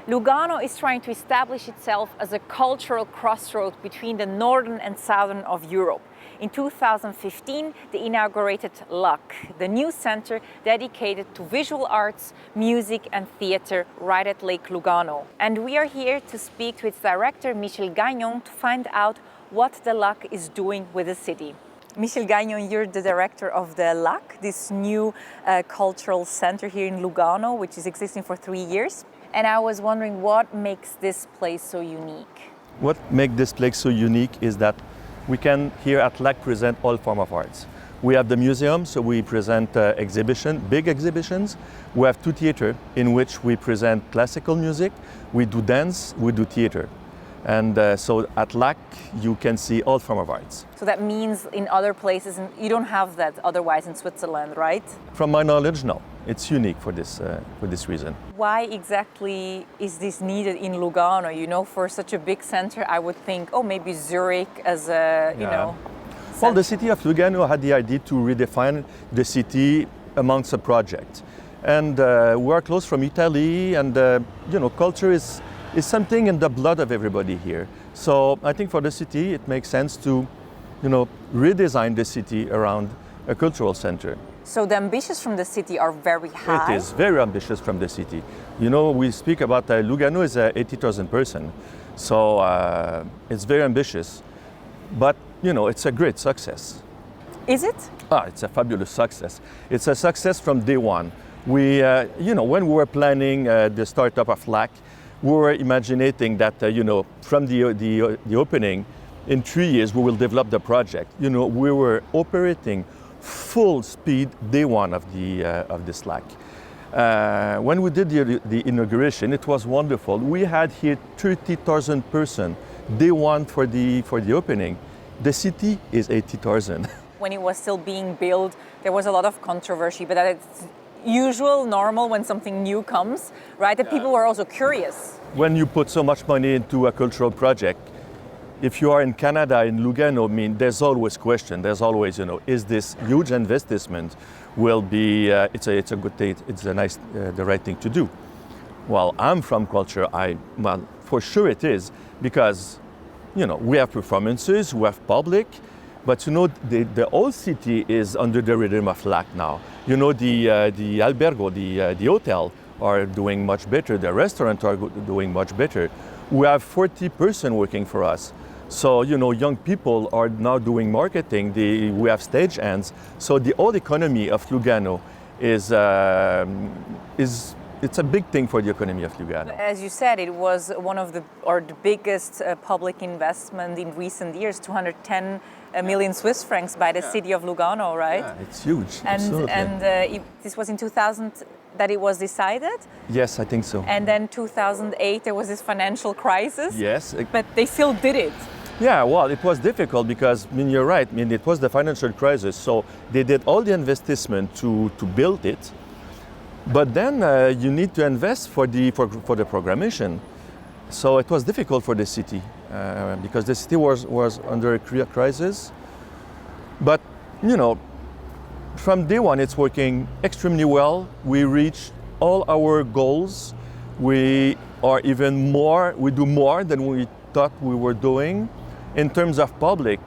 Lugano is trying to establish itself as a cultural crossroad between the northern and southern of Europe. In 2015, they inaugurated LAC, the new center dedicated to visual arts, music and theater right at Lake Lugano. And we are here to speak to its director, Michel Gagnon, to find out what the LAC is doing with the city. Michel Gagnon, you're the director of the LAC, this new cultural center here in Lugano, which is existing for 3 years. And I was wondering what makes this place so unique? What makes this place so unique is that we can here at LAC present all forms of arts. We have the museum, so we present big exhibitions. We have 2 theaters in which we present classical music, we do dance, we do theater. And so at LAC you can see all forms of arts. So that means in other places, you don't have that otherwise in Switzerland, right? From my knowledge, no. It's unique for this reason. Why exactly is this needed in Lugano? You know, for such a big center, I would think, oh, maybe Zurich as a, you know. Well, the city of Lugano had the idea to redefine the city amongst a project. And we are close from Italy, and you know, culture is something in the blood of everybody here. So I think for the city, it makes sense to, you know, redesign the city around a cultural center. So the ambitions from the city are very high? It is very ambitious from the city. You know, we speak about Lugano is 80,000 person. So it's very ambitious. But, you know, it's a great success. Is it? It's a fabulous success. It's a success from day one. We, you know, when we were planning the startup of LAC, we were imagining that, you know, from the opening, in 3 years we will develop the project. You know, we were operating full speed day one of this LAC. When we did the inauguration, it was wonderful. We had here 30,000 persons day one for the opening. The city is 80,000. When it was still being built, there was a lot of controversy, but it's usual, normal when something new comes, right? That people were also curious. When you put so much money into a cultural project, if you are in Canada, in Lugano, I mean, there's always question. There's always, you know, is this huge investment will be? It's a good thing. It's a nice, the right thing to do. Well, I'm from culture. Well, for sure it is, because, you know, we have performances, we have public, but you know, the whole city is under the rhythm of LAC now. You know, the albergo, the hotel are doing much better. The restaurants are doing much better. We have 40 persons working for us. So, you know, young people are now doing marketing. We have stage hands. So the whole economy of Lugano is it's a big thing for the economy of Lugano. As you said, it was one of the biggest public investment in recent years, 210 million Swiss francs by the city of Lugano, right? Yeah, it's huge. And this was in 2000 that it was decided? Yes, I think so. And then 2008 there was this financial crisis? Yes. But they still did it. Yeah, well, it was difficult because, I mean, you're right. I mean, it was the financial crisis, so they did all the investment to build it. But then you need to invest for the programmation. So it was difficult for the city because the city was under a crisis. But, you know, from day one, it's working extremely well. We reach all our goals. We do more than we thought we were doing. In terms of public,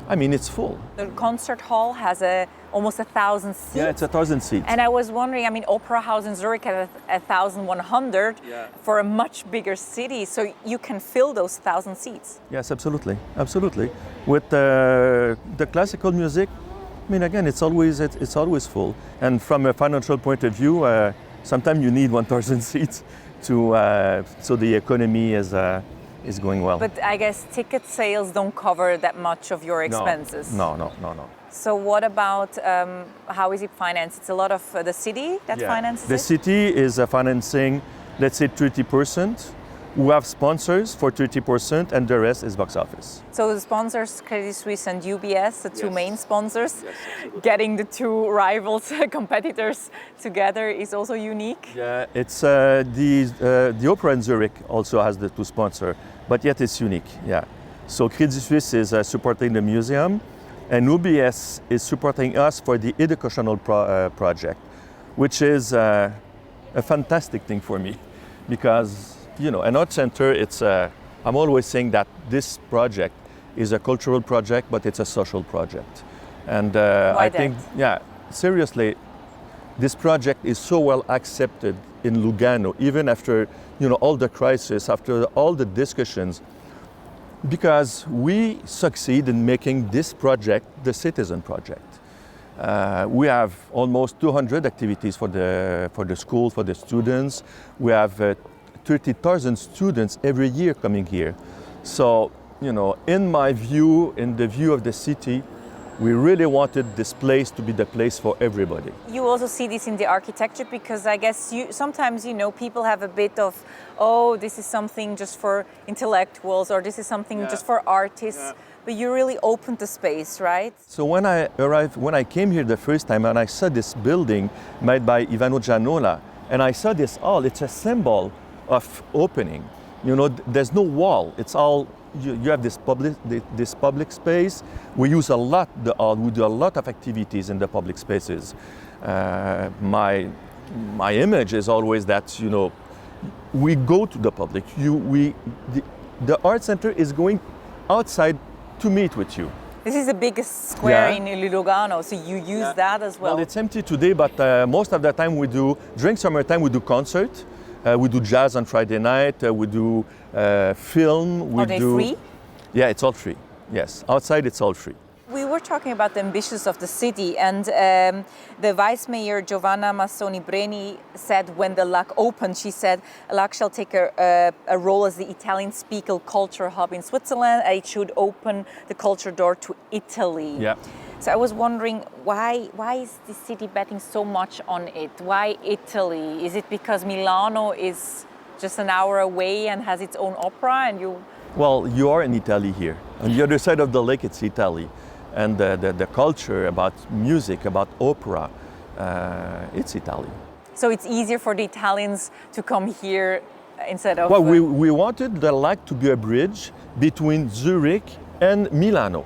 I mean, it's full. The concert hall has almost 1,000 seats. Yeah, it's 1,000 seats. And I was wondering, I mean, Opera House in Zurich has 1,100 for a much bigger city. So you can fill those 1,000 seats. Yes, absolutely, absolutely. With the classical music, I mean, again, it's always full. And from a financial point of view, sometimes you need 1,000 seats so the economy is going well. But I guess ticket sales don't cover that much of your expenses. No. So what about how is it financed? It's a lot of the city that finances the it? city is financing, let's say, 30%. We have sponsors for 30%, and the rest is box office. So the sponsors, Credit Suisse and UBS, the two main sponsors, getting the two rivals, competitors together is also unique. Yeah, it's the Opera in Zurich also has the two sponsors, but yet it's unique. Yeah. So Credit Suisse is supporting the museum, and UBS is supporting us for the educational project, which is a fantastic thing for me, because an art center, I'm always saying that this project is a cultural project, but it's a social project. And Why I think, seriously, this project is so well accepted in Lugano, even after all the crisis, after all the discussions, because we succeed in making this project the citizen project. We have almost 200 activities for the school, for the students. We have 30,000 students every year coming here. So, in my view, in the view of the city, we really wanted this place to be the place for everybody. You also see this in the architecture, because I guess sometimes people have a bit of, oh, this is something just for intellectuals, or this is something just for artists. Yeah. But you really opened the space, right? So when I came here the first time and I saw this building made by Ivano Gianola, and I saw this hall, it's a symbol of opening. There's no wall. It's all, you have this public space. We use a lot the hall. We do a lot of activities in the public spaces. My image is always that, we go to the public. The art center is going outside to meet with you. This is the biggest square in Lugano, so you use that as well. Well, it's empty today, but most of the time during summertime we do concert, we do jazz on Friday night, we do film. Are they free? Yeah, it's all free, yes. Outside it's all free. We were talking about the ambitions of the city, and the Vice Mayor Giovanna Massoni Breni said when the LAC opened, she said LAC shall take a role as the Italian-speaking culture hub in Switzerland. It should open the culture door to Italy. Yeah. So I was wondering, why is the city betting so much on it? Why Italy? Is it because Milano is just an hour away and has its own opera, and you? Well, you are in Italy here. On the other side of the lake, it's Italy. And the culture about music, about opera, it's Italy. So it's easier for the Italians to come here instead of... Well, we wanted the LAC to be a bridge between Zurich and Milano.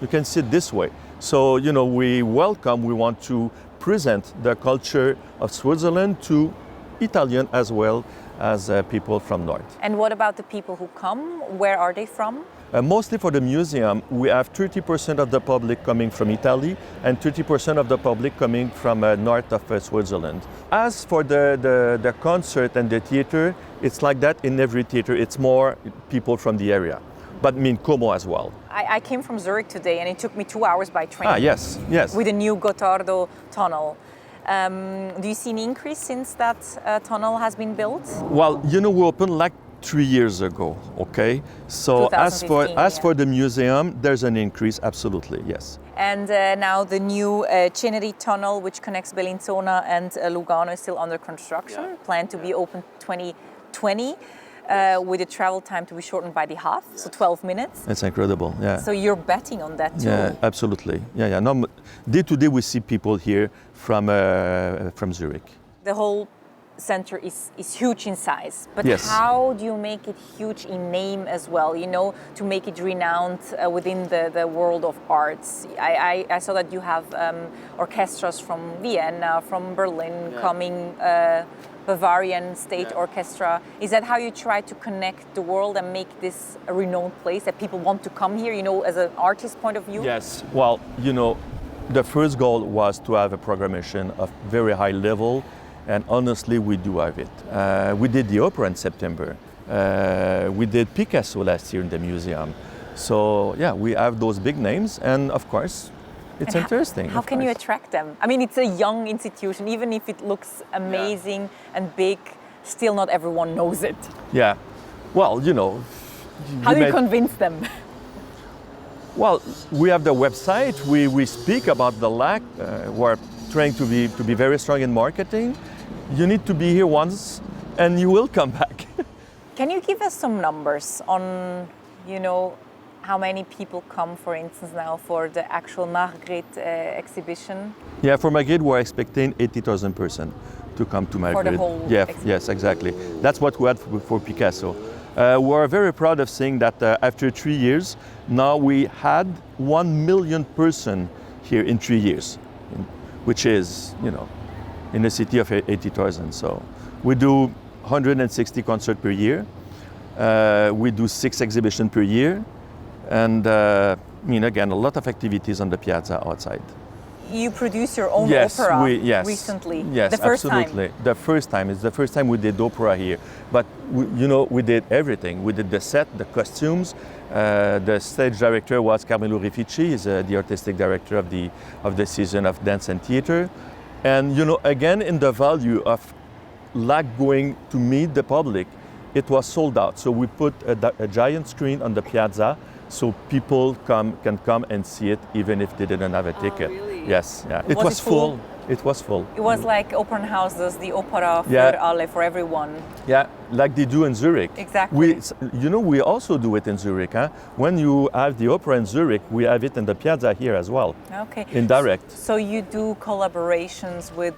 You can see it this way. So, we want to present the culture of Switzerland to Italian as well as people from North. And what about the people who come? Where are they from? Mostly for the museum, we have 30% of the public coming from Italy and 30% of the public coming from north of Switzerland. As for the concert and the theater, it's like that in every theater. It's more people from the area, but Como as well. I came from Zurich today and it took me 2 hours by train. Ah, yes. With the new Gottardo tunnel. Do you see an increase since that tunnel has been built? Well, we opened like 3 years ago, okay? So as for the museum, there's an increase, absolutely, yes. And now the new Ceneri tunnel, which connects Bellinzona and Lugano, is still under construction, planned to be open 2020. With the travel time to be shortened by the half, so 12 minutes. That's incredible, yeah. So you're betting on that too? Yeah, absolutely. Yeah. No, day to day we see people here from Zurich. The whole center is huge in size, but yes. How do you make it huge in name as well, to make it renowned within the world of arts? I saw that you have orchestras from Vienna, from Berlin coming, Bavarian State Orchestra. Is that how you try to connect the world and make this a renowned place that people want to come here, as an artist point of view? Yes, well, the first goal was to have a programmation of very high level, and honestly, we do have it. We did the opera in September. We did Picasso last year in the museum. So yeah, we have those big names, and of course, it's interesting. How can you attract them? I mean, it's a young institution. Even if it looks amazing and big, still not everyone knows it. Yeah. Well, How do you convince them? Well, we have the website. We speak about the LAC. We're trying to be very strong in marketing. You need to be here once, and you will come back. Can you give us some numbers on, how many people come, for instance, now for the actual Margriet exhibition? Yeah, for Margriet, we're expecting 80,000 persons to come to Margriet. For the whole exhibition? Yes, exactly. That's what we had for Picasso. We're very proud of saying that after 3 years, now we had 1 million person here in 3 years, which is, in a city of 80,000. So we do 160 concerts per year. We do 6 exhibitions per year. And again, a lot of activities on the piazza outside. You produce your own Yes, opera yes, recently. Yes, the first absolutely. time. The first time. It's the first time we did opera here. But we did everything. We did the set, the costumes. The stage director was Carmelo Rifici. He's the artistic director of the season of dance and theater. And again, in the value of LAC going to meet the public, it was sold out. So we put a giant screen on the piazza, so people can come and see it even if they didn't have a ticket. Really? Yes, yeah. Was it full? It was full. It was like Opern House does the Opera für alle, for everyone. Yeah, like they do in Zurich. Exactly. We also do it in Zurich. Huh? When you have the opera in Zurich, we have it in the piazza here as well. Okay. Indirect. So you do collaborations with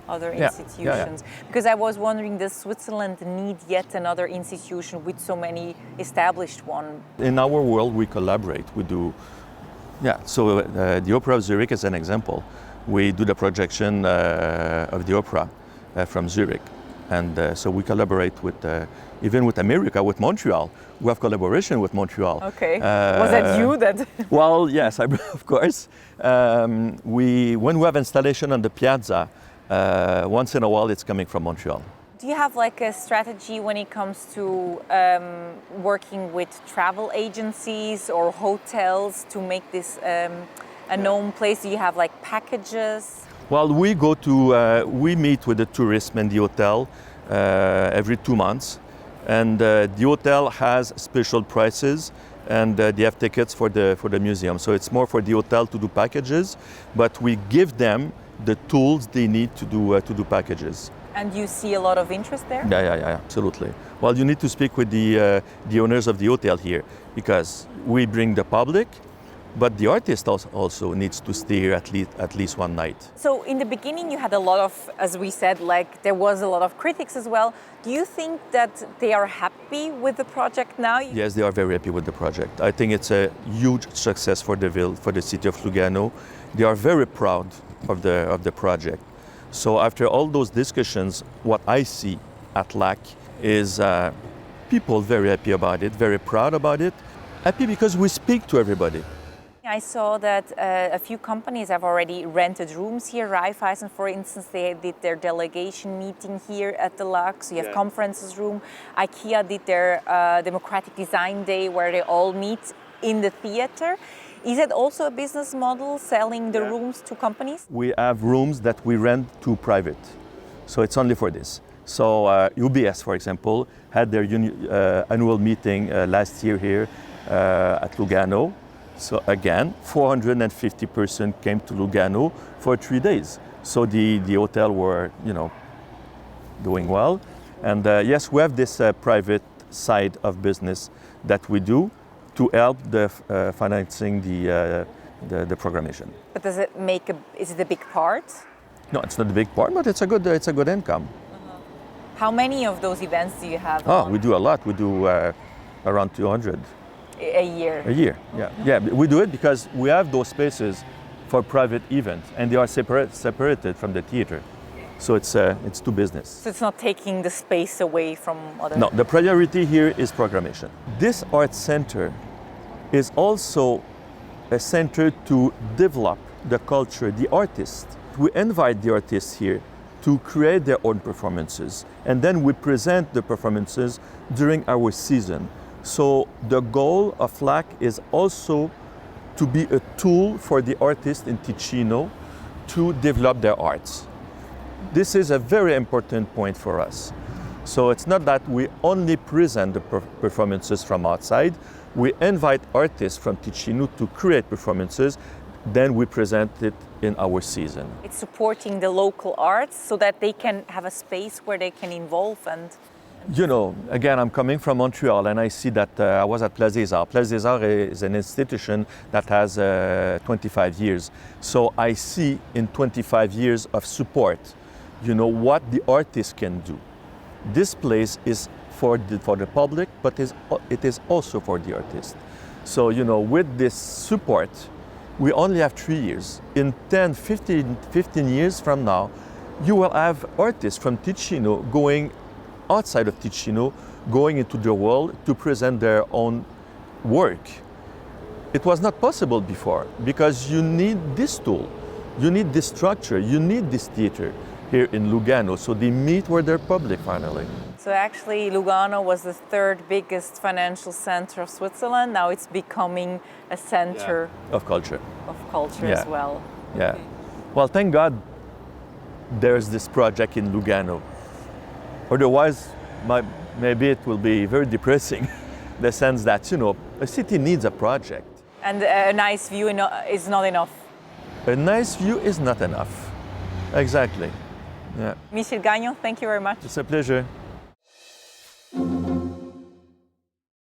other institutions? Yeah. Because I was wondering, does Switzerland need yet another institution with so many established ones? In our world, we collaborate. We do. Yeah, so the Opera of Zurich is an example. We do the projection of the opera from Zurich. And so we collaborate with, even with America, with Montreal. We have collaboration with Montreal. Okay. Was that you that? Well, yes, of course. When we have installation on the piazza, once in a while it's coming from Montreal. Do you have like a strategy when it comes to working with travel agencies or hotels to make this a known place? Do you have like packages? Well, we meet with the tourists and the hotel every 2 months, and the hotel has special prices, and they have tickets for the museum. So it's more for the hotel to do packages, but we give them the tools they need to do packages. And you see a lot of interest there? Yeah, absolutely. Well, you need to speak with the owners of the hotel here, because we bring the public, but the artist also needs to stay here at least one night. So in the beginning you had a lot of, as we said, like there was a lot of critics as well. Do you think that they are happy with the project now? Yes, they are very happy with the project. I think it's a huge success for the ville, for the city of Lugano. They are very proud of the project. So after all those discussions, what I see at LAC is people very happy about it, very proud about it, happy because we speak to everybody. I saw that a few companies have already rented rooms here. Raiffeisen, for instance, they did their delegation meeting here at the LAC. So you have conferences room. IKEA did their Democratic Design Day where they all meet in the theater. Is it also a business model, selling the rooms to companies? We have rooms that we rent to private. So it's only for this. So UBS, for example, had their annual meeting last year here at Lugano. So again, 450 persons came to Lugano for 3 days. So the hotel were, doing well. And yes, we have this private side of business that we do to help the financing the programmation. But does it is it a big part? No, it's not a big part, but it's a good income. How many of those events do you have? We do a lot. We do around 200. A year? A year, yeah. Yeah, we do it because we have those spaces for private events, and they are separated from the theater. So it's two business. So it's not taking the space away from other... No, the priority here is programmation. This art center is also a center to develop the culture, the artists. We invite the artists here to create their own performances, and then we present the performances during our season. So the goal of LAC is also to be a tool for the artists in Ticino to develop their arts. This is a very important point for us. So it's not that we only present the performances from outside. We invite artists from Ticino to create performances, then we present it in our season. It's supporting the local arts so that they can have a space where they can involve and... Again, I'm coming from Montreal and I see that I was at Place des Arts. Place des Arts is an institution that has 25 years. So I see in 25 years of support, what the artists can do. This place is for the public, but it is also for the artists. So, with this support, we only have 3 years. In 10, 15 years from now, you will have artists from Ticino going outside of Ticino going into the world to present their own work. It was not possible before because you need this tool, you need this structure, you need this theater here in Lugano, so they meet with their public finally. So actually Lugano was the third biggest financial center of Switzerland. Now it's becoming a center of culture. As well. Yeah. Well, thank God there's this project in Lugano. Otherwise, maybe it will be very depressing, in the sense that, a city needs a project. And a nice view is not enough. A nice view is not enough. Exactly. Yeah. Michel Gagnon, thank you very much. It's a pleasure.